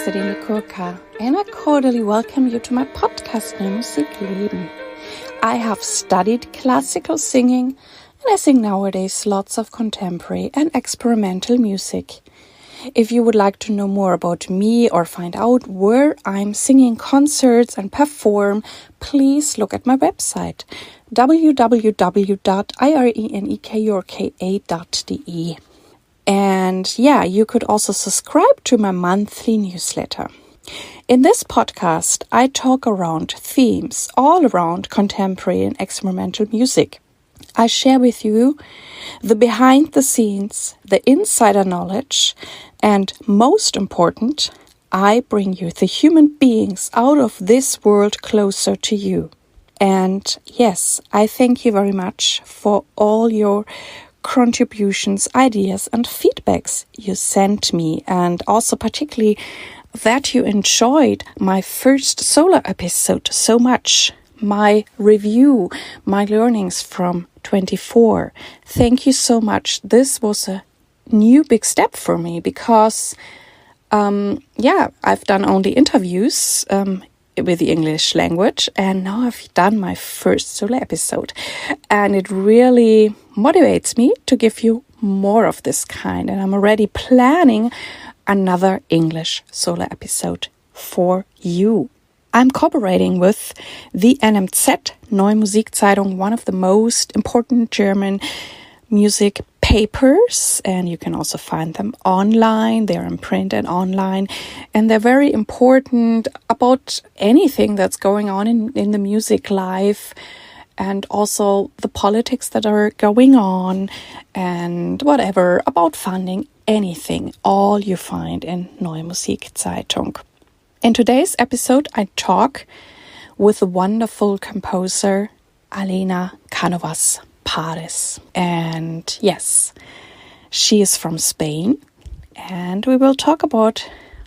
is Helena Canovas, and I cordially welcome you to my podcast, Neue Musik, Leben. I have studied classical singing, and I sing nowadays lots of contemporary and experimental music. If you would like to know more about me or find out where I'm singing concerts and perform, please look at my website www.irenekjorka.de. And you could also subscribe to my monthly newsletter. In this podcast, I talk around themes all around contemporary and experimental music. I share with you the behind the scenes, the insider knowledge, and most important, I bring you the human beings out of this world closer to you. And yes, I thank you very much for all your contributions, ideas, and feedbacks you sent me, and also particularly that you enjoyed my first solo episode so much. My review, my learnings from 24. Thank you so much. This was a new big step for me because, I've done only interviews with the English language, and now I've done my first solo episode, and it really motivates me to give you more of this kind, and I'm already planning another English solo episode for you. I'm cooperating with the NMZ, Neue Musikzeitung, one of the most important German music papers, and you can also find them online. They're in print and online, and they're very important about anything that's going on in the music life, and also the politics that are going on, and whatever, about funding, anything, all you find in Neue Musikzeitung. In today's episode, I talk with the wonderful composer Helena Canovas Pares. And yes, she is from Spain, and we will talk about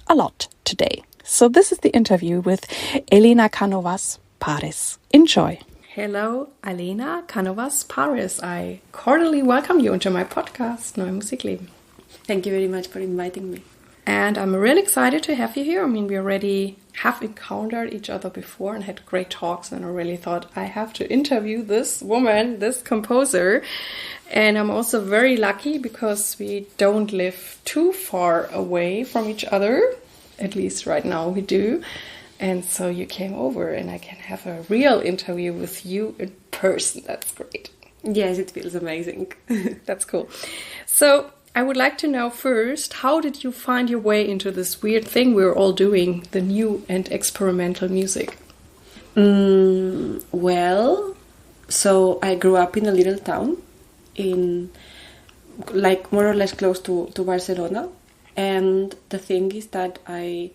a lot today. So this is the interview with Helena Canovas Pares. Enjoy. Hello, Helena Canovas Pares. I cordially welcome you into my podcast, Neue Musik, Leben. Thank you very much for inviting me. And I'm really excited to have you here. I mean, we already have encountered each other before and had great talks, and I really thought I have to interview this woman, this composer. And I'm also very lucky because we don't live too far away from each other. At least right now we do. And so you came over and I can have a real interview with you in person. That's great. Yes, it feels amazing. That's cool. So I would like to know first, how did you find your way into this weird thing we're all doing, the new and experimental music? Well, so I grew up in a little town in, like, more or less close to Barcelona. And the thing is that I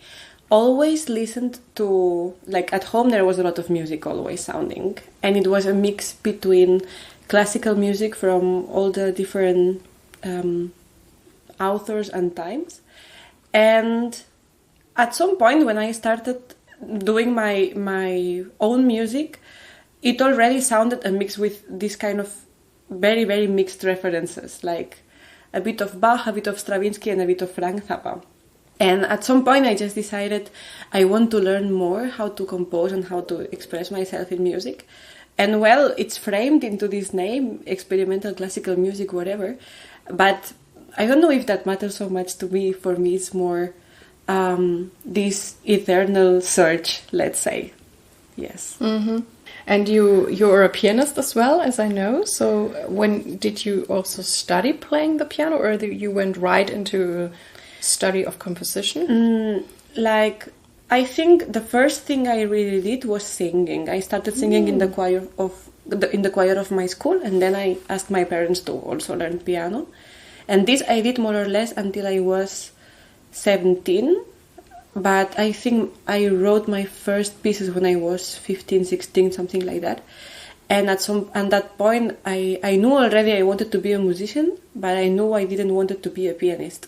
always listened to, like, at home there was a lot of music always sounding. And it was a mix between classical music from all the different authors and times, and at some point when I started doing my own music, it already sounded a mix with this kind of very, very mixed references, like a bit of Bach, a bit of Stravinsky, and a bit of Frank Zappa. And at some point I just decided I want to learn more how to compose and how to express myself in music. And well, it's framed into this name, experimental classical music, whatever, but I don't know if that matters so much to me. For me, it's more this eternal search, let's say. Yes. Mm-hmm. And you're a pianist as well, as I know. So when did you also study playing the piano, or you went right into study of composition? I think the first thing I really did was singing. I started singing in the choir of my school, and then I asked my parents to also learn piano. And this I did more or less until I was 17, but I think I wrote my first pieces when I was 15, 16, something like that. And at that point, I knew already I wanted to be a musician, but I knew I didn't want to be a pianist.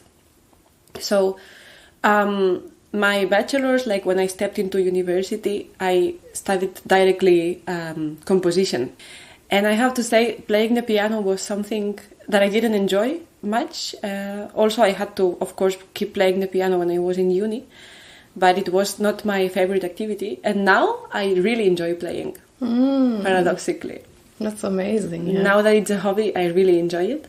So my bachelor's, like when I stepped into university, I studied directly composition. And I have to say, playing the piano was something that I didn't enjoy much. Also, I had to, of course, keep playing the piano when I was in uni. but it was not my favorite activity. And now I really enjoy playing, paradoxically. That's amazing. Yeah. Now that it's a hobby, I really enjoy it.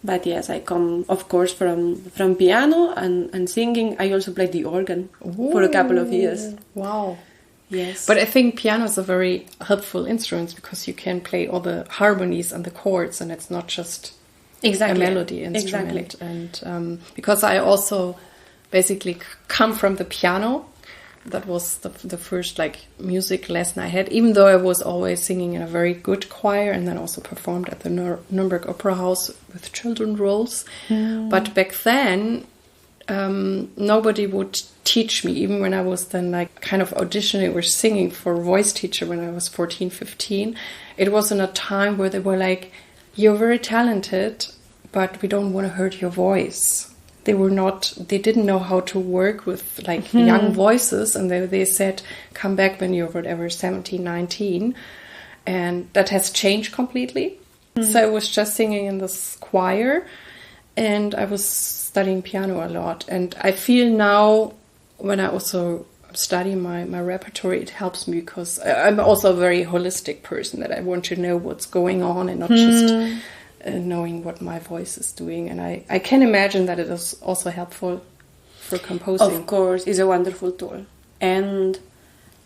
But yes, I come, of course, from piano and singing. I also played the organ for a couple of years. Wow. Yes. But I think piano is a very helpful instrument because you can play all the harmonies and the chords, and it's not just a melody instrument. Exactly. And because I also basically come from the piano, that was the first music lesson I had, even though I was always singing in a very good choir and then also performed at the Nuremberg Opera House with children roles. But back then, nobody would teach me, even when I was then kind of auditioning or singing for a voice teacher when I was 14, 15. It was in a time where they were like, you're very talented, but we don't want to hurt your voice. They didn't know how to work with young voices, and they said, come back when you're whatever, 17, 19. And that has changed completely. So I was just singing in this choir, and I was studying piano a lot. And I feel now, when I also study my repertoire, it helps me because I'm also a very holistic person, that I want to know what's going on and not just knowing what my voice is doing. And I can imagine that it is also helpful for composing. Of course, it's a wonderful tool. And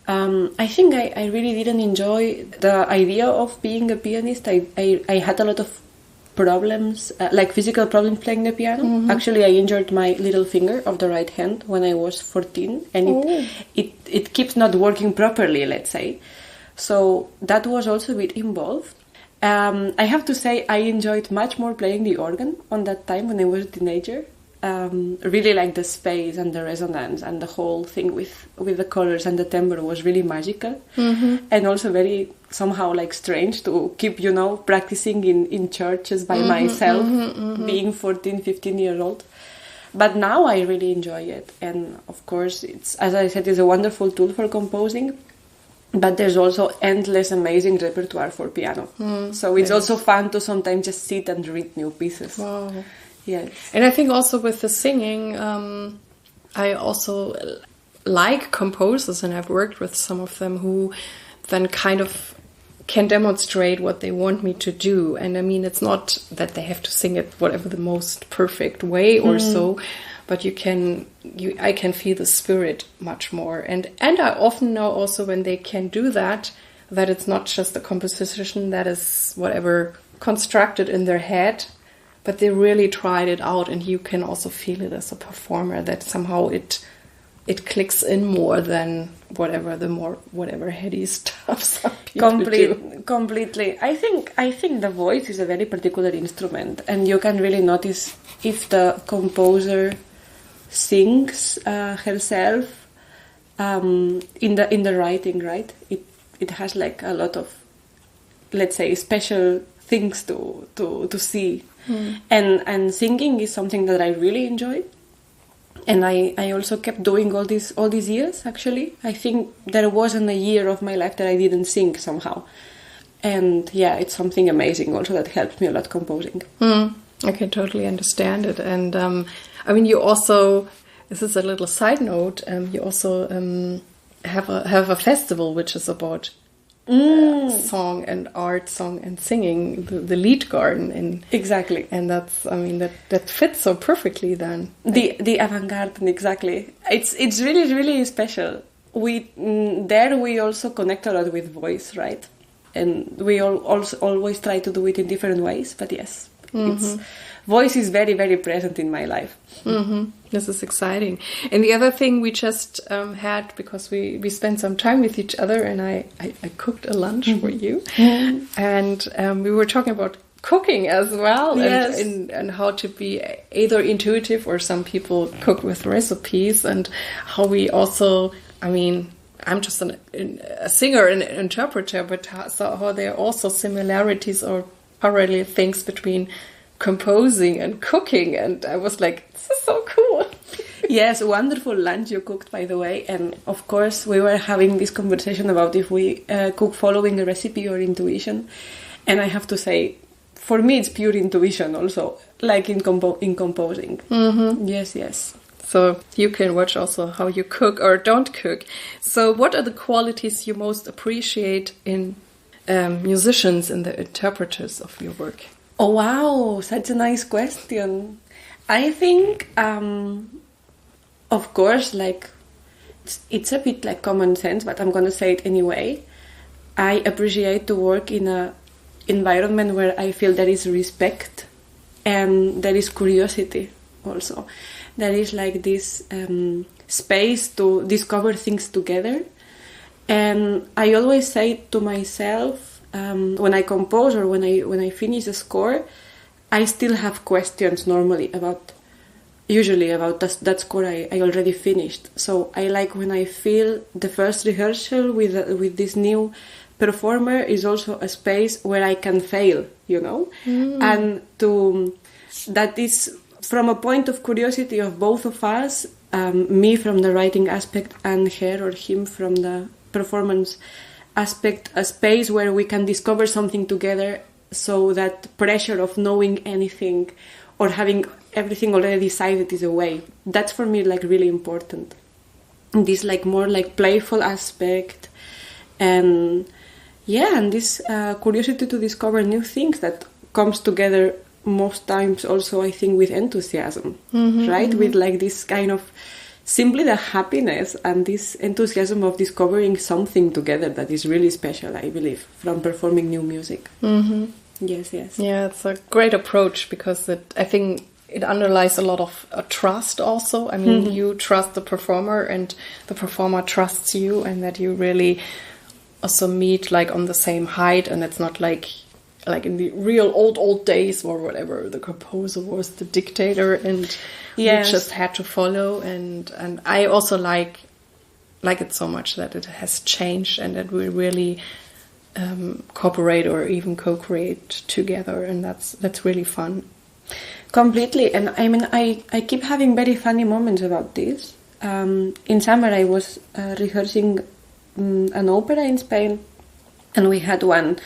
I think I really didn't enjoy the idea of being a pianist. I had a lot of problems, physical problems playing the piano. Actually, I injured my little finger of the right hand when I was 14, and it keeps not working properly, let's say. So that was also a bit involved. I have to say I enjoyed much more playing the organ on that time when I was a teenager. Really like the space and the resonance and the whole thing with the colors and the timbre was really magical. And also very somehow strange to keep, practicing in churches by myself, being 14, 15 years old. But now I really enjoy it. And of course, it's, as I said, it's a wonderful tool for composing. But there's also endless amazing repertoire for piano. So it's also fun to sometimes just sit and read new pieces. Wow. Yes. And I think also with the singing, I also like composers, and I've worked with some of them who then kind of can demonstrate what they want me to do. And I mean, it's not that they have to sing it whatever the most perfect way or so, but I can feel the spirit much more. And I often know also when they can do that it's not just a composition that is whatever constructed in their head, but they really tried it out, and you can also feel it as a performer, that somehow it clicks in more than whatever heady stuff some people do. Completely. I think the voice is a very particular instrument, and you can really notice if the composer sings herself in the writing, right? It has a lot of, let's say, special things to see. And singing is something that I really enjoy, and I also kept doing all these years. Actually, I think there wasn't a year of my life that I didn't sing somehow, and it's something amazing also that helped me a lot composing. I can totally understand it. And I mean, you also, this is a little side note, you also have a festival which is about song and art, song and singing, the Lead Garden. Exactly. And that's, I mean, that fits so perfectly then. The avant-garde, exactly. It's really, really special. We also connect a lot with voice, right? And we also always try to do it in different ways, but yes, voice is very, very present in my life. This is exciting. And the other thing we just had, because we spent some time with each other, and I cooked a lunch for you, and we were talking about cooking as well, yes. and how to be either intuitive, or some people cook with recipes, and how we also, I mean, I'm just a singer and an interpreter, but how there are also similarities or parallel things between composing and cooking. And I was like, this is so cool. Yes, wonderful lunch you cooked, by the way. And of course, we were having this conversation about if we cook following a recipe or intuition. And I have to say, for me, it's pure intuition also, like in composing. Yes. So you can watch also how you cook or don't cook. So what are the qualities you most appreciate in musicians and the interpreters of your work? Oh, wow, such a nice question. I think, of course, like, it's a bit like common sense, but I'm going to say it anyway. I appreciate to work in a environment where I feel there is respect and there is curiosity also. There is like this space to discover things together. And I always say to myself, when I compose or when I finish a score, I still have questions normally usually about that score I already finished. So I like when I feel the first rehearsal with this new performer is also a space where I can fail, you know? And that is from a point of curiosity of both of us, me from the writing aspect and her or him from the performance aspect, a space where we can discover something together, so that pressure of knowing anything or having everything already decided is away. That's for me like really important. This like more like playful aspect, and this curiosity to discover new things that comes together most times also, I think, with enthusiasm, right? With like this kind of simply the happiness and this enthusiasm of discovering something together that is really special, I believe, from performing new music. Yes. Yeah, it's a great approach because I think it underlies a lot of trust also. I mean, you trust the performer and the performer trusts you, and that you really also meet like on the same height, and it's not like in the real old days or whatever, the composer was the dictator and we just had to follow. And I also like it so much that it has changed and that we really cooperate or even co-create together, and that's really fun. Completely. And I mean, I keep having very funny moments about this. In summer I was rehearsing an opera in Spain, and we had one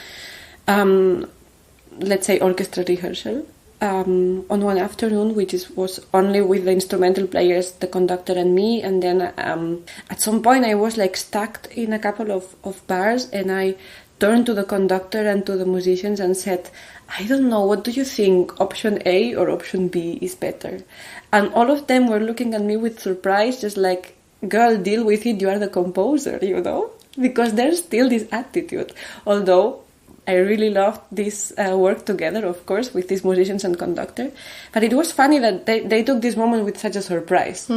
let's say orchestra rehearsal on one afternoon, which was only with the instrumental players, the conductor and me. And then at some point I was like stuck in a couple of bars, and I turned to the conductor and to the musicians and said, I don't know, what do you think, option A or option B is better? And all of them were looking at me with surprise, just like, girl, deal with it, you are the composer, you know? Because there's still this attitude. Although I really loved this work together, of course, with these musicians and conductor. But it was funny that they took this moment with such a surprise.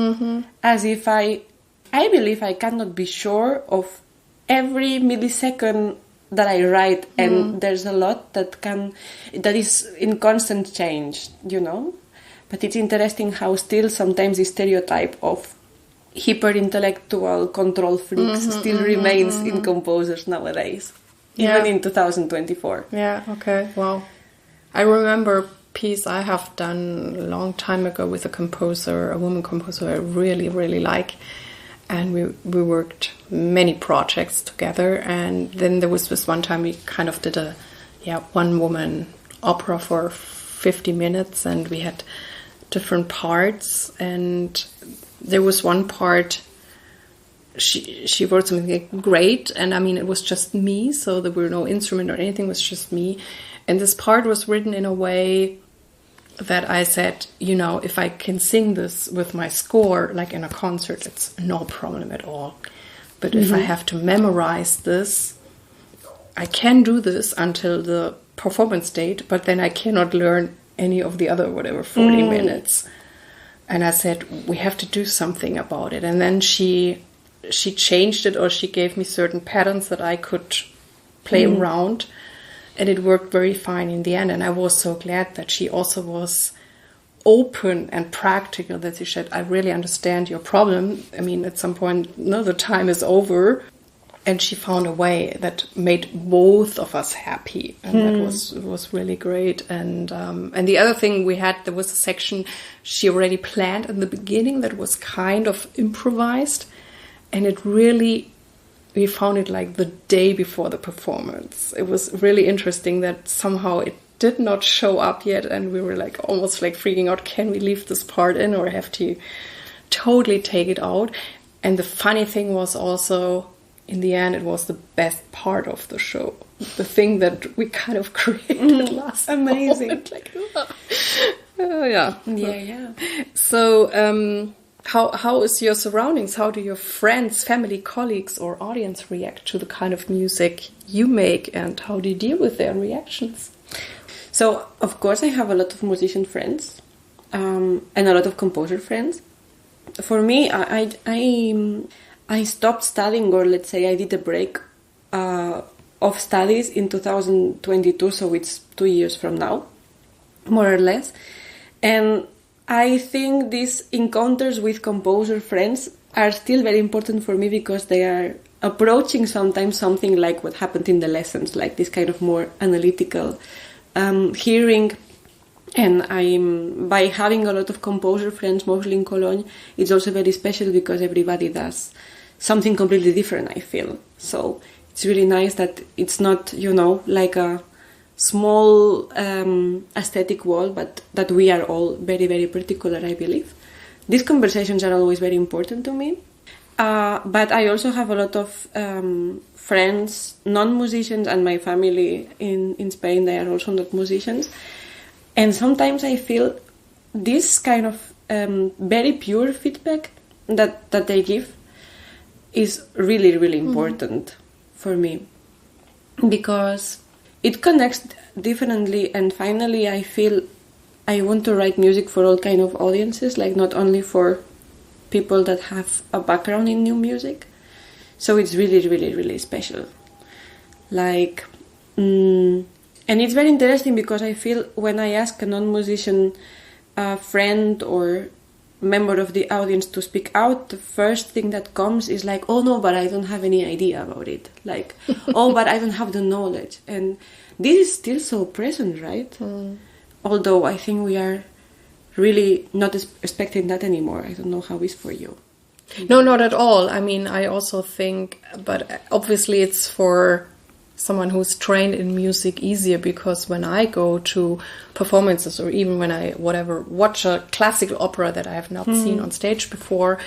As if I believe I cannot be sure of every millisecond that I write, and there's a lot that is in constant change, you know? But it's interesting how still sometimes the stereotype of hyper-intellectual control freaks still remains in composers nowadays, even in 2024. Yeah, okay, wow. I remember a piece I have done a long time ago with a woman composer I really, really like. And we worked many projects together. And then there was this one time we kind of did a one-woman opera for 50 minutes, and we had different parts. And there was one part, she wrote something great, and I mean, it was just me, so there were no instrument or anything, it was just me. And this part was written in a way that I said, you know, if I can sing this with my score, like in a concert, it's no problem at all. But if I have to memorize this, I can do this until the performance date, but then I cannot learn any of the other, 40 minutes. And I said, we have to do something about it. And then she changed it, or she gave me certain patterns that I could play around. And it worked very fine in the end. And I was so glad that she also was open and practical, that she said, I really understand your problem. I mean, at some point, the time is over. And she found a way that made both of us happy. And that was really great. And the other thing we had, there was a section she already planned in the beginning that was kind of improvised. And it really... we found it like the day before the performance. It was really interesting that somehow it did not show up yet, and we were like almost like freaking out, can we leave this part in or have to totally take it out. And the funny thing was also, in the end, it was the best part of the show. The thing that we kind of created last amazing. moment. Like, yeah. Yeah. So, how is your surroundings? How do your friends, family, colleagues, or audience react to the kind of music you make, and how do you deal with their reactions? So, of course, I have a lot of musician friends and a lot of composer friends. For me, I stopped studying, or let's say I did a break of studies in 2022, so it's 2 years from now, more or less. And I think these encounters with composer friends are still very important for me because they are approaching sometimes something like what happened in the lessons, like this kind of more analytical hearing. And by having a lot of composer friends, mostly in Cologne, it's also very special because everybody does something completely different, I feel. So it's really nice that it's not, like a small aesthetic wall, but that we are all very, very particular, I believe. These conversations are always very important to me. But I also have a lot of friends, non-musicians, and my family in Spain, they are also not musicians. And sometimes I feel this kind of very pure feedback that they give is really, really important for me. Because it connects differently, and finally I feel I want to write music for all kind of audiences, like not only for people that have a background in new music. So it's really, really, really special. Like... And it's very interesting because I feel when I ask a non-musician friend or member of the audience to speak out, the first thing that comes is like, oh no, but I don't have any idea about it. Like, oh, but I don't have the knowledge. And this is still so present, right? Although I think we are really not expecting that anymore. I don't know how it's for you. No, not at all. I mean, I also think, but obviously it's for someone who's trained in music easier, because when I go to performances, or even when I watch a classical opera that I have not seen on stage before,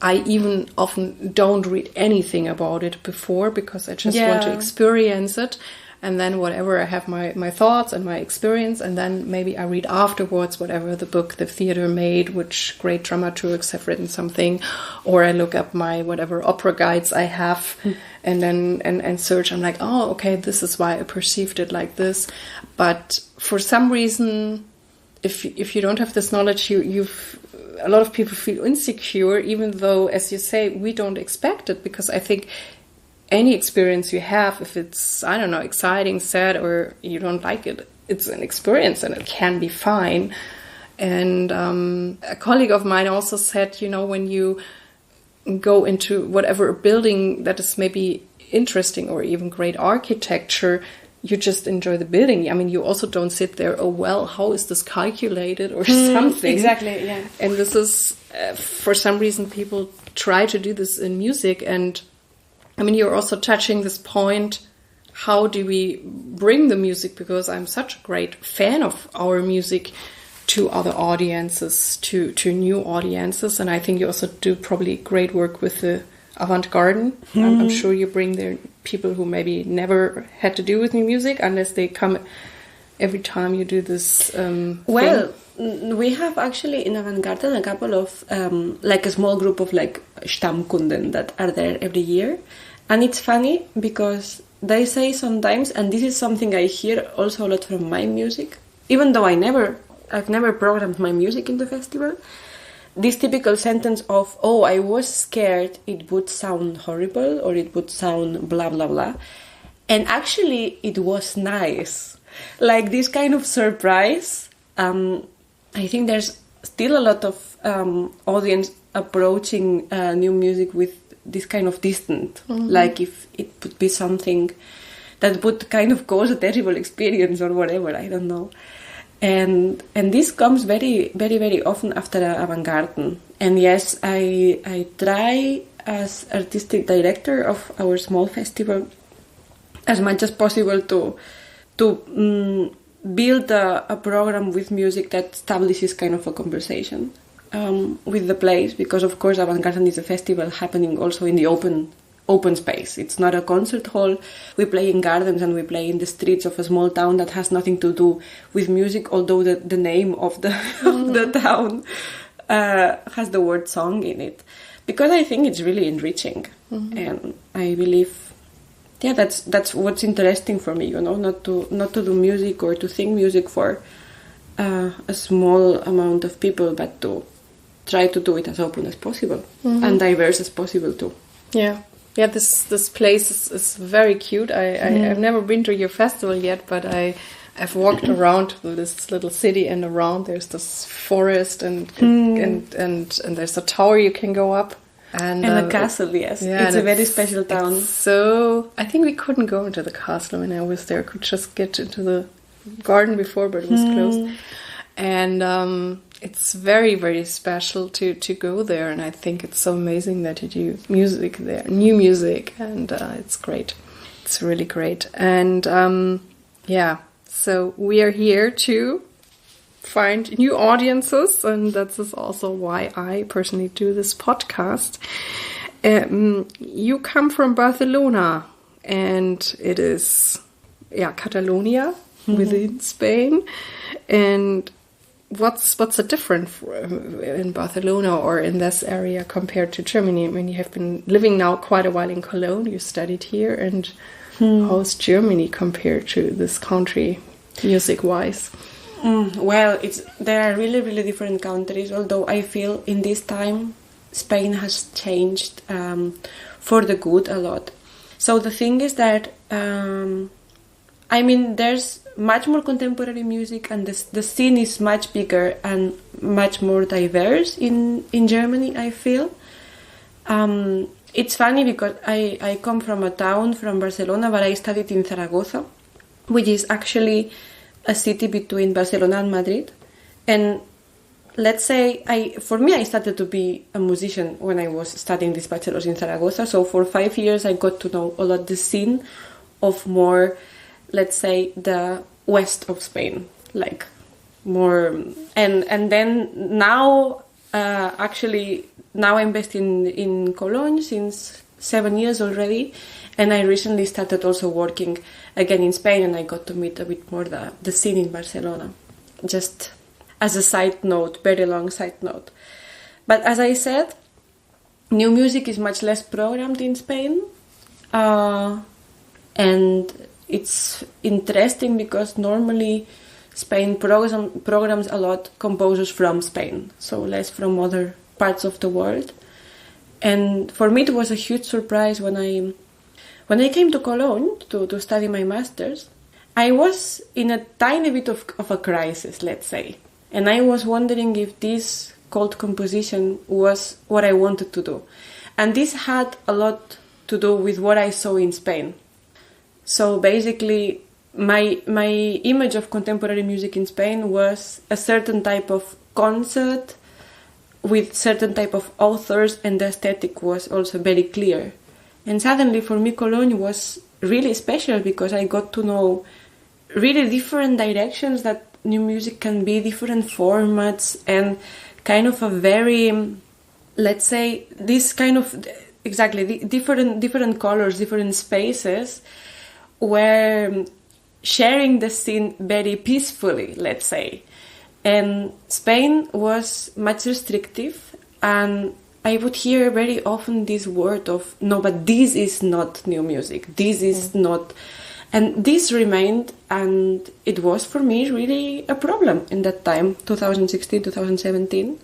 I even often don't read anything about it before, because I just want to experience it. And then whatever, I have my thoughts and my experience, and then maybe I read afterwards whatever the book the theater made, which great dramaturgs have written something, or I look up my whatever opera guides I have, and then and search. I'm like, oh, okay, this is why I perceived it like this. But for some reason, if you don't have this knowledge, a lot of people feel insecure, even though, as you say, we don't expect it, because I think any experience you have, if it's, I don't know, exciting, sad, or you don't like it, it's an experience and it can be fine. And a colleague of mine also said, when you go into whatever building that is maybe interesting or even great architecture, you just enjoy the building. I mean, you also don't sit there, oh, well, how is this calculated or something? Exactly, yeah. And this is, for some reason, people try to do this in music. And I mean, you're also touching this point, how do we bring the music, because I'm such a great fan of our music, to other audiences, to new audiences. And I think you also do probably great work with the avant-garde. I'm sure you bring there people who maybe never had to do with new music, unless they come every time you do this Well, we have actually in avant-garde a couple of, like a small group of like Stammkunden that are there every year. And it's funny because they say sometimes, and this is something I hear also a lot from my music, even though I've never programmed my music in the festival, this typical sentence of, oh, I was scared it would sound horrible or it would sound blah, blah, blah. And actually it was nice. Like this kind of surprise. I think there's still a lot of audience approaching new music with this kind of distant, like if it would be something that would kind of cause a terrible experience or whatever, I don't know. And this comes very, very, very often after avant-garde. And yes, I try as artistic director of our small festival as much as possible to build a program with music that establishes kind of a conversation. with the place, because of course Avant-Garden is a festival happening also in the open space. It's not a concert hall. We play in gardens and we play in the streets of a small town that has nothing to do with music, although the name of the of the town has the word song in it, because I think it's really enriching. And I believe, that's what's interesting for me, not to do music or to sing music for a small amount of people, but to try to do it as open as possible and diverse as possible too. Yeah, this place is very cute. I've never been to your festival yet, but I've walked around this little city, and around there's this forest and there's a tower you can go up. And a castle, yes. Yeah, it's a very special town. So I think we couldn't go into the castle when I was there. I could just get into the garden before, but it was closed. And it's very, very special to go there. And I think it's so amazing that you do music there, new music, and it's great. It's really great. And so we are here to find new audiences, and that is also why I personally do this podcast. You come from Barcelona, and it is Catalonia within Spain. And what's the difference in Barcelona or in this area compared to Germany? I mean, you have been living now quite a while in Cologne. You studied here, and how's Germany compared to this country, music-wise? Well, there are really, really different countries, although I feel in this time Spain has changed for the good a lot. So the thing is that, there's much more contemporary music, and the scene is much bigger and much more diverse in Germany, I feel. It's funny because I come from a town, from Barcelona, but I studied in Zaragoza, which is actually a city between Barcelona and Madrid. And let's say, I started to be a musician when I was studying this bachelor's in Zaragoza. So for 5 years, I got to know a lot the scene of more, let's say, the west of Spain, like more. And then now, now I'm based in Cologne since 7 years already. And I recently started also working again in Spain, and I got to meet a bit more the scene in Barcelona. Just as a side note, very long side note. But as I said, new music is much less programmed in Spain. And it's interesting because normally Spain programs a lot composers from Spain, so less from other parts of the world. And for me it was a huge surprise when I came to Cologne to study my master's. I was in a tiny bit of a crisis, let's say. And I was wondering if this cold composition was what I wanted to do. And this had a lot to do with what I saw in Spain. So basically, my image of contemporary music in Spain was a certain type of concert with certain type of authors, and the aesthetic was also very clear. And suddenly for me Cologne was really special because I got to know really different directions that new music can be, different formats, and kind of a very, let's say, this kind of, exactly, different colors, different spaces, where sharing the scene very peacefully, let's say. And Spain was much restrictive, and I would hear very often this word of, no, but this is not new music, this is not... And this remained, and it was for me really a problem in that time, 2016, 2017.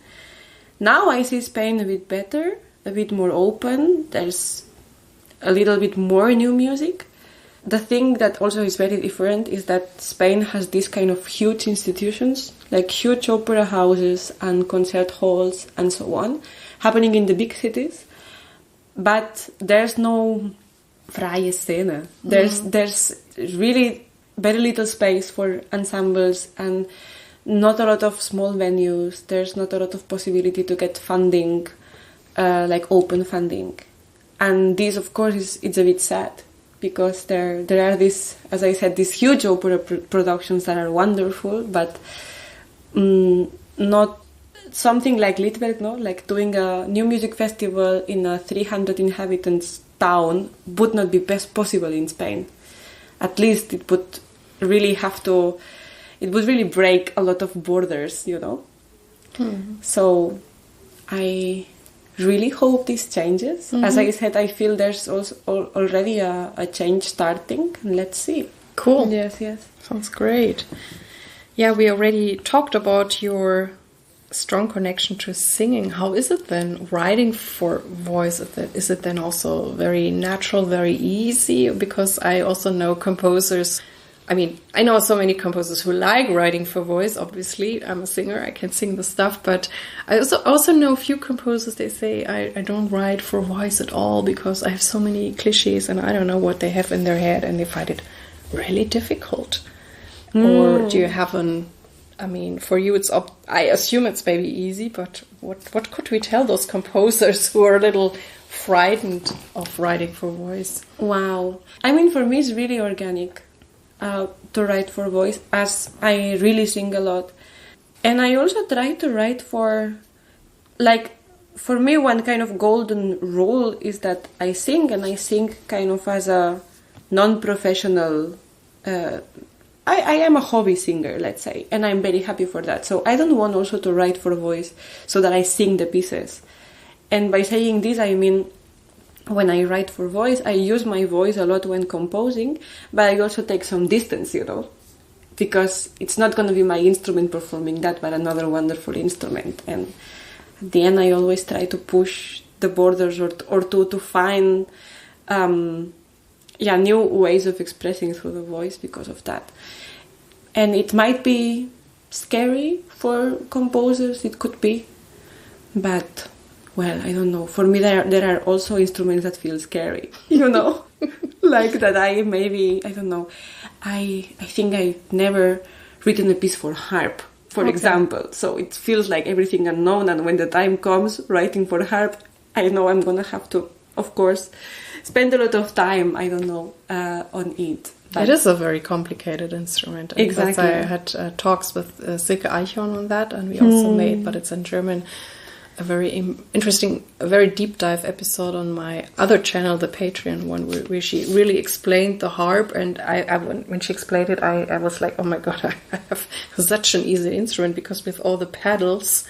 Now I see Spain a bit better, a bit more open, there's a little bit more new music. The thing that also is very different is that Spain has these kind of huge institutions, like huge opera houses and concert halls and so on, happening in the big cities. But there's no freie Szene. There's really very little space for ensembles and not a lot of small venues. There's not a lot of possibility to get funding, like open funding. And this, of course, it's a bit sad, because there are these, as I said, these huge opera productions that are wonderful, but not something like Litberg, no, like doing a new music festival in a 300 inhabitants town would not be best possible in Spain. At least it would really break a lot of borders, you know. So I really hope this changes. As I said, I feel there's also already a change starting. Let's see. Cool. Yes. Sounds great. Yeah, we already talked about your strong connection to singing. How is it then writing for voice? Is it then also very natural, very easy? Because I also know composers. I mean, I know so many composers who like writing for voice. Obviously, I'm a singer, I can sing the stuff. But I also know a few composers, they say, I don't write for voice at all because I have so many cliches and I don't know what they have in their head and they find it really difficult. Or do you have I mean, for you, I assume it's maybe easy, but what could we tell those composers who are a little frightened of writing for voice? Wow. I mean, for me, it's really organic to write for voice, as I really sing a lot. And I also try to write for me, one kind of golden rule is that I sing kind of as a non-professional I am a hobby singer, let's say, and I'm very happy for that. So I don't want also to write for voice so that I sing the pieces. And by saying this, I mean, when I write for voice, I use my voice a lot when composing, but I also take some distance, you know, because it's not going to be my instrument performing that, but another wonderful instrument. And at the end, I always try to push the borders or to find new ways of expressing through the voice because of that. And it might be scary for composers, it could be, but, well, I don't know. For me, there are also instruments that feel scary, you know, like that I don't know. I think I've never written a piece for harp, for example, so it feels like everything unknown, and when the time comes writing for harp, I know I'm going to have to, of course, spend a lot of time, on it. But it is a very complicated instrument. And exactly. I had talks with Silke Eichhorn on that, and we also made, but it's in German, a very interesting, a very deep dive episode on my other channel, the Patreon one, where she really explained the harp. And when she explained it, I was like, oh my God, I have such an easy instrument, because with all the pedals,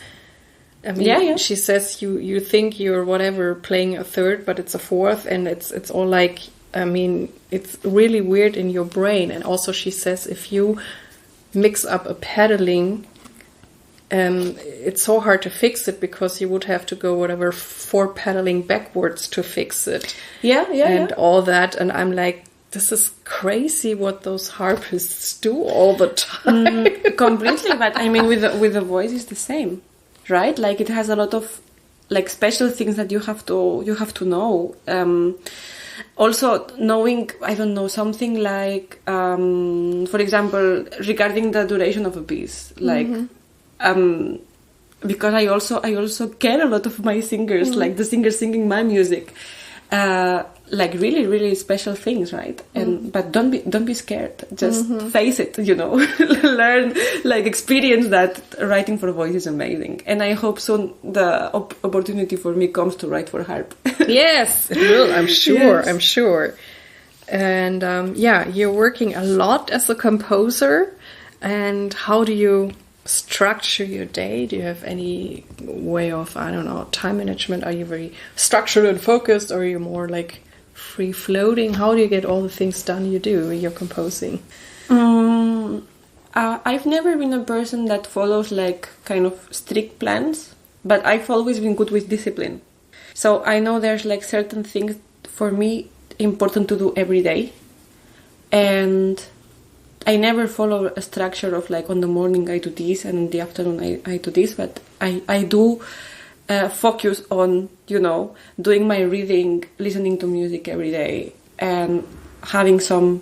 I mean, she says you think you're whatever playing a third, but it's a fourth, and it's all like, I mean, it's really weird in your brain. And also she says if you mix up a pedaling, it's so hard to fix it, because you would have to go 4 pedaling backwards to fix it. And all that. And I'm like, this is crazy what those harpists do all the time. Completely, but I mean, with the voice it's the same. Right, like it has a lot of like special things that you have to know. Also, knowing something like, for example, regarding the duration of a piece, like, because I also care a lot of my singers, like the singers singing my music, like really, really special things, right? And but don't be scared. Just face it, you know. Learn, like experience that writing for voice is amazing. And I hope soon the opportunity for me comes to write for harp. Yes, it will. I'm sure. Yes. I'm sure. And you're working a lot as a composer. And how do you structure your day? Do you have any way of, time management? Are you very structured and focused, or are you more like free floating? How do you get all the things done you do when you're composing? I've never been a person that follows like kind of strict plans, but I've always been good with discipline. So I know there's like certain things for me important to do every day, and I never follow a structure of like on the morning I do this and in the afternoon I do this, but I do focus on, doing my reading, listening to music every day, and having some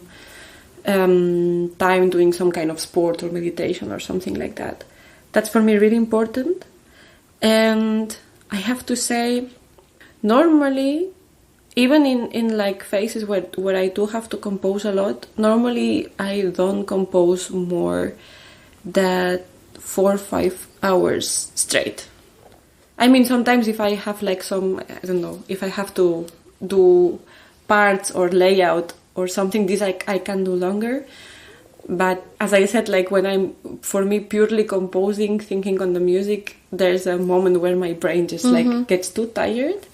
time doing some kind of sport or meditation or something like that. That's for me really important. And I have to say, normally, even in like phases where I do have to compose a lot, normally I don't compose more than 4 or 5 hours straight. I mean, sometimes if I have like some, I don't know, if I have to do parts or layout or something, this I can do longer. But as I said, like when I'm, for me, purely composing, thinking on the music, there's a moment where my brain just like gets too tired.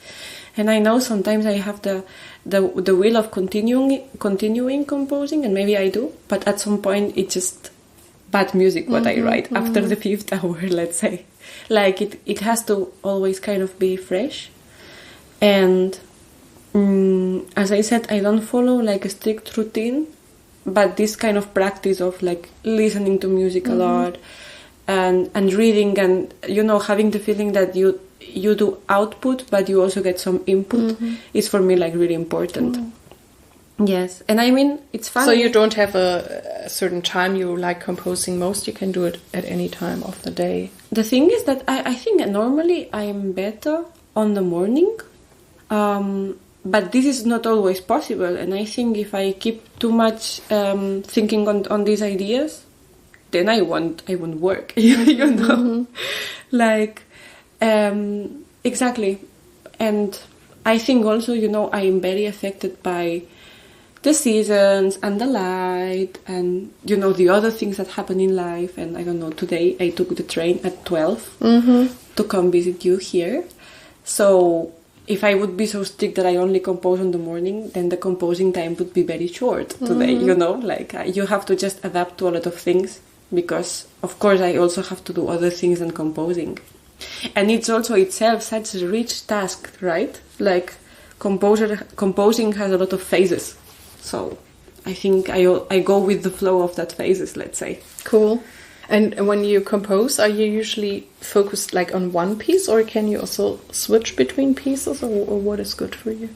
And I know sometimes I have the will of continuing composing, and maybe I do, but at some point it's just bad music what I write after the 5th hour, let's say. Like it has to always kind of be fresh. And as I said, I don't follow like a strict routine, but this kind of practice of like listening to music a lot and reading, and you know, having the feeling that you do output but you also get some input is for me like really important. Yes, and I mean, it's fun. So you don't have a certain time you like composing most? You can do it at any time of the day? The thing is that I think that normally I'm better on the morning, but this is not always possible. And I think if I keep too much thinking on these ideas, then I won't work, you know? Like, exactly. And I think also, you know, I am very affected by the seasons and the light and, you know, the other things that happen in life. And I don't know, today I took the train at 12 to come visit you here. So if I would be so strict that I only compose in the morning, then the composing time would be very short today, you know, like you have to just adapt to a lot of things, because of course I also have to do other things than composing. And it's also itself such a rich task, right? Like composing has a lot of phases. So I think I go with the flow of that phases, let's say. Cool. And when you compose, are you usually focused like on one piece, or can you also switch between pieces, or what is good for you?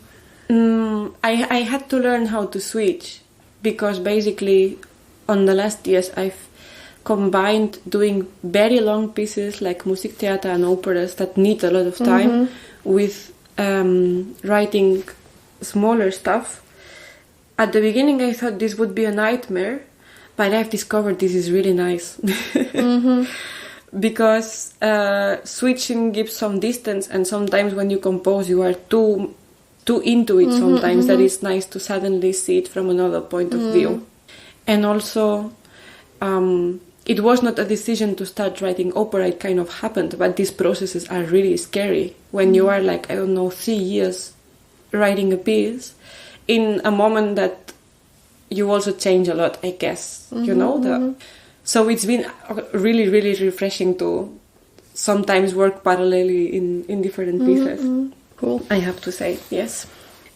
I had to learn how to switch, because basically on the last years I've combined doing very long pieces like music theater and operas that need a lot of time with writing smaller stuff. At the beginning I thought this would be a nightmare, but I've discovered this is really nice. Because switching gives some distance, and sometimes when you compose you are too into it sometimes that it's nice to suddenly see it from another point of view. And also it was not a decision to start writing opera, it kind of happened, but these processes are really scary when you are like, I don't know, 3 years writing a piece in a moment that you also change a lot, I guess, you know. So it's been really, really refreshing to sometimes work parallelly in different pieces. Cool. I have to say, yes.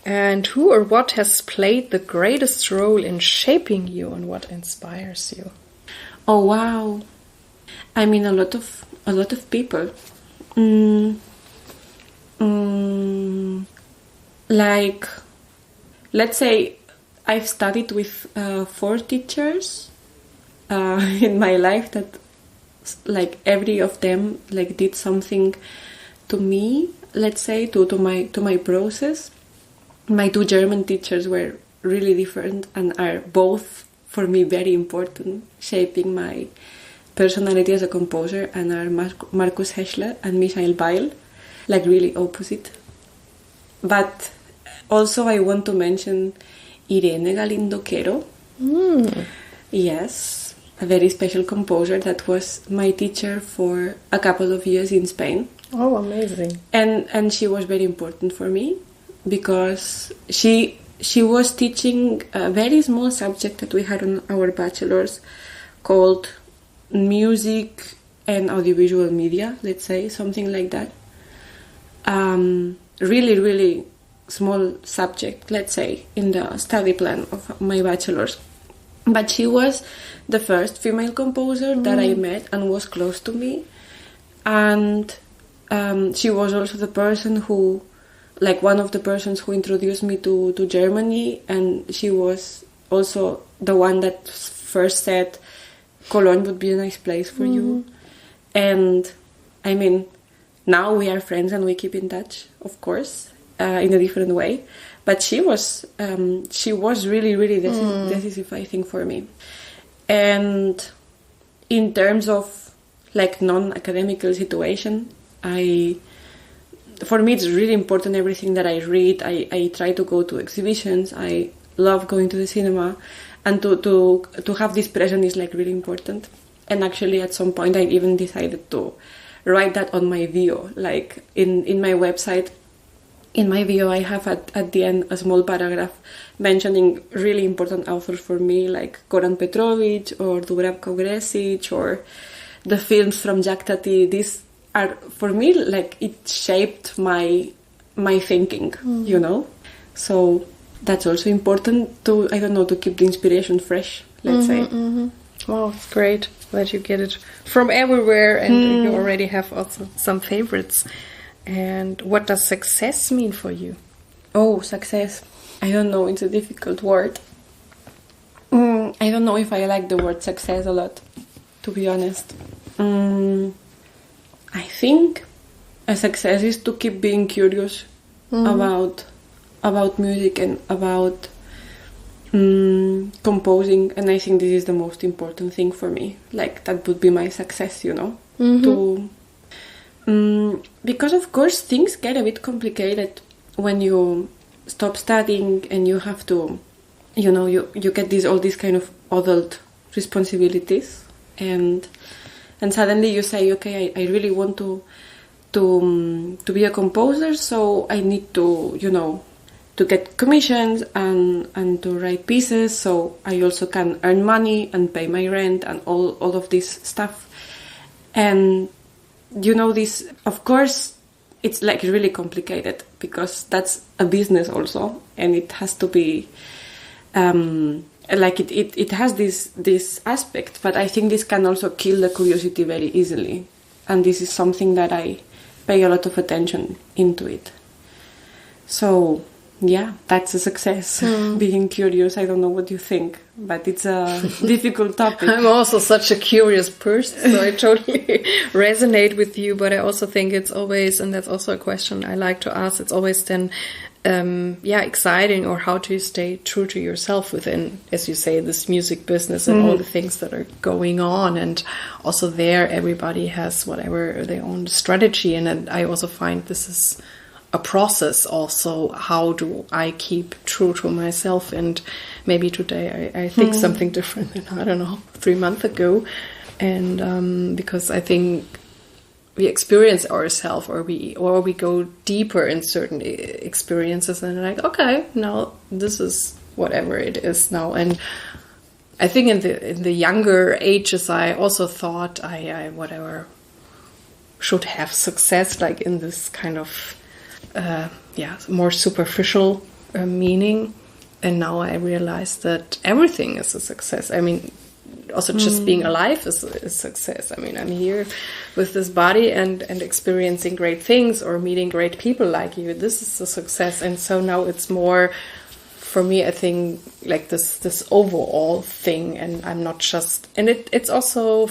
And who or what has played the greatest role in shaping you, and what inspires you? Oh wow! I mean, a lot of people. Like, let's say I've studied with 4 teachers in my life that, like, every of them like did something to me. Let's say to my process. My 2 German teachers were really different and are both for me very important, shaping my personality as a composer, and are Markus Heschler and Michael Beil, like really opposite. But also I want to mention Irene Galindo Quero. Yes, a very special composer that was my teacher for a couple of years in Spain. Oh, amazing. And she was very important for me, because she was teaching a very small subject that we had on our bachelor's called music and audiovisual media, let's say, something like that. Really, really small subject, let's say, in the study plan of my bachelor's. But she was the first female composer that I met and was close to me. And she was also the person who, like, one of the persons who introduced me to Germany, and she was also the one that first said Cologne would be a nice place for you. And I mean, now we are friends and we keep in touch, of course, in a different way. But she was really, really decisive, I think, for me. And in terms of like non-academical situation. For me, it's really important, everything that I read. I try to go to exhibitions. I love going to the cinema, and to have this present is like really important. And actually, at some point, I even decided to write that on my bio, like in my website. In my bio, I have at the end a small paragraph mentioning really important authors for me, like Goran Petrovic or Dubravka Gresic or the films from Jack Tati. These are, for me, like it shaped my thinking, you know? So that's also important to, I don't know, to keep the inspiration fresh, let's say. Wow, it's great that you get it from everywhere and you already have also some favorites. And what does success mean for you? Oh, success. I don't know, it's a difficult word. I don't know if I like the word success a lot, to be honest. I think a success is to keep being curious about music and about composing, and I think this is the most important thing for me. Like, that would be my success, you know? Because of course things get a bit complicated when you stop studying and you have to, you know, you get all these kind of adult responsibilities, and suddenly you say, okay, I really want to be a composer, so I need to, you know, to get commissions and to write pieces, so I also can earn money and pay my rent and all of this stuff. And you know, this, of course, it's like really complicated because that's a business also, and it has to be like it has this aspect, but I think this can also kill the curiosity very easily, and this is something that I pay a lot of attention into it. So yeah, that's a success. Being curious. I don't know what you think, but it's a difficult topic. I'm also such a curious person, so I totally resonate with you. But I also think it's always, and that's also a question I like to ask, it's always then, exciting, or how do you stay true to yourself within, as you say, this music business and all the things that are going on. And also there, everybody has whatever their own strategy. And I also find this is a process also. How do I keep true to myself? And maybe today I think something different than, I don't know, 3 months ago. And because I think we experience ourselves, or we go deeper in certain experiences, and like, okay, now this is whatever it is now. And I think in the younger ages, I also thought I whatever should have success, like in this kind of more superficial meaning. And now I realize that everything is a success. I mean, also just being alive is success. I mean, I'm here with this body and experiencing great things or meeting great people like you. This is a success. And so now it's more, for me, I think, like this overall thing. And I'm not just... And it's also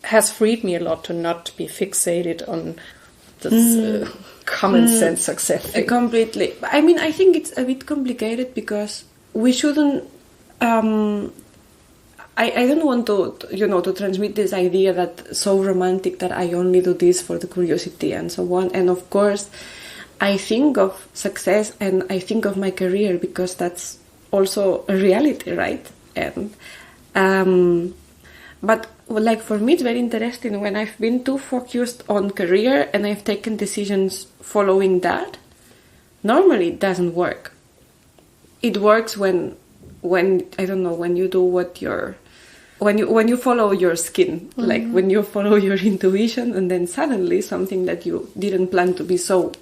has freed me a lot to not be fixated on this common sense success thing. Completely. I mean, I think it's a bit complicated because we shouldn't... I don't want to transmit this idea that so romantic that I only do this for the curiosity and so on. And of course, I think of success and I think of my career because that's also a reality, right? And but like for me, it's very interesting when I've been too focused on career and I've taken decisions following that. Normally, it doesn't work. It works when I don't know, when you do what you're... When you follow your skin, like when you follow your intuition, and then suddenly something that you didn't plan to be so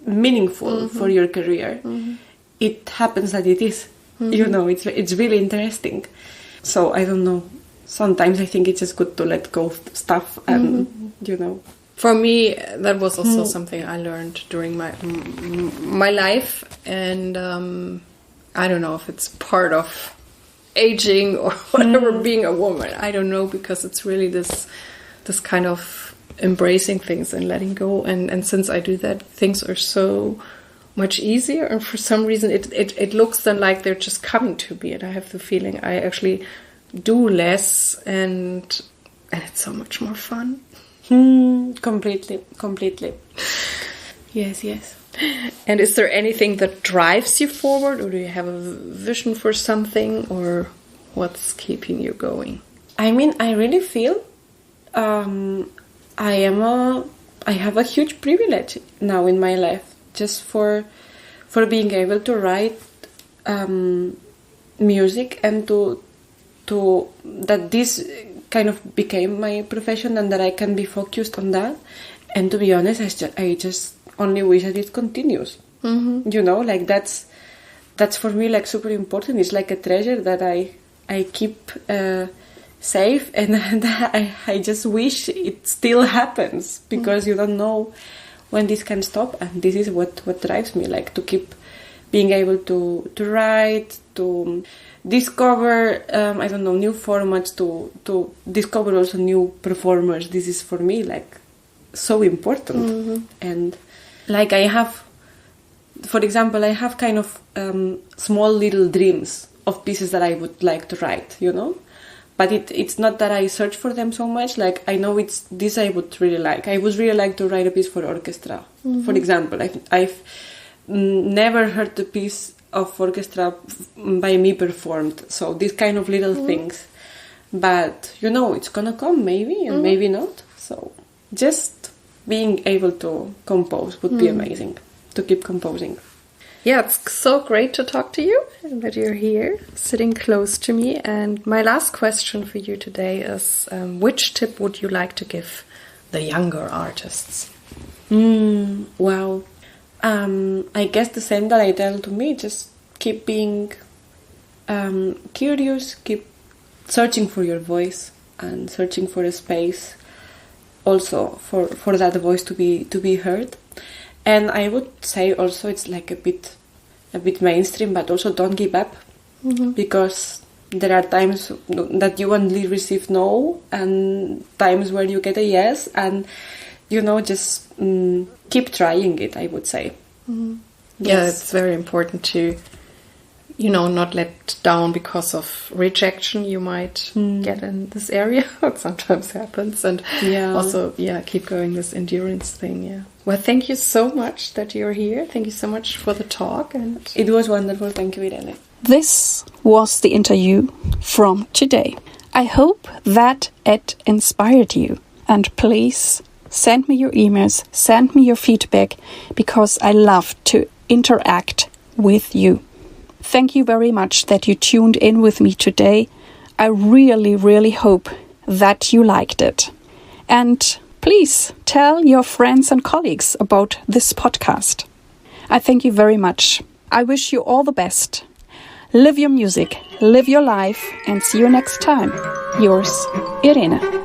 meaningful for your career, it happens that it is. You know, it's really interesting. So I don't know. Sometimes I think it's just good to let go of stuff, and you know. For me, that was also something I learned during my life, and I don't know if it's part of aging or whatever, being a woman. I don't know, because it's really this kind of embracing things and letting go. And since I do that, things are so much easier. And for some reason, it looks then like they're just coming to me. And I have the feeling I actually do less, and it's so much more fun. Completely. Yes. And is there anything that drives you forward, or do you have a vision for something, or what's keeping you going? I mean, I really feel I have a huge privilege now in my life, just for being able to write music, and to that this kind of became my profession, and that I can be focused on that. And to be honest, I just only wish that it continues. You know, like that's for me like super important. It's like a treasure that I keep safe, and I just wish it still happens, because you don't know when this can stop. And this is what drives me, like to keep being able to write, to discover I don't know, new formats, to discover also new performers. This is for me like so important. And like I have, for example, I have kind of small little dreams of pieces that I would like to write, you know, but it's not that I search for them so much. Like I know it's this I would really like. I would really like to write a piece for orchestra, for example. I've never heard a piece of orchestra by me performed, so these kind of little things. But you know, it's gonna come maybe, and maybe not. So just being able to compose would be amazing, to keep composing. Yeah, it's so great to talk to you, and that you're here, sitting close to me. And my last question for you today is, which tip would you like to give the younger artists? Wow. I guess the same that I tell to me, just keep being curious, keep searching for your voice, and searching for a space also for that voice to be heard. And I would say also it's like a bit mainstream, but also don't give up, because there are times that you only receive no, and times where you get a yes, and you know, just keep trying it, I would say. Yeah, it's very important to, you know, not let down because of rejection you might get in this area. It sometimes happens. And also, keep going, this endurance thing. Yeah. Well, thank you so much that you're here. Thank you so much for the talk. And it was wonderful. Thank you, Irene. This was the interview from today. I hope that it inspired you. And please send me your emails, send me your feedback, because I love to interact with you. Thank you very much that you tuned in with me today. I really, really hope that you liked it. And please tell your friends and colleagues about this podcast. I thank you very much. I wish you all the best. Live your music, live your life, and see you next time. Yours, Irene.